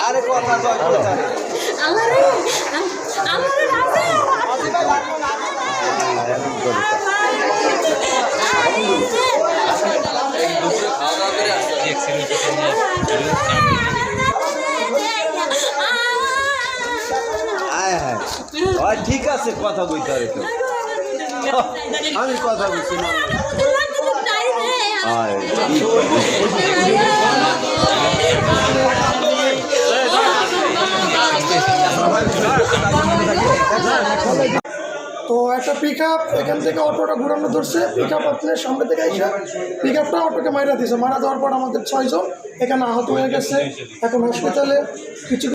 আরে কথা ঠিক আছে কথা বলতে হবে তো আমি কথা বলছি না তো একটা পিক আপ এখান থেকে অটোটা ঘুরানো ধরছে, পিক আপ আপনার সামনে থেকে এসে পিক আপটা অটোকে মারা দিয়েছে। মারা দেওয়ার পর আমাদের 6 জন এখানে আহত হয়ে গেছে, এখন হসপিটালে কিছু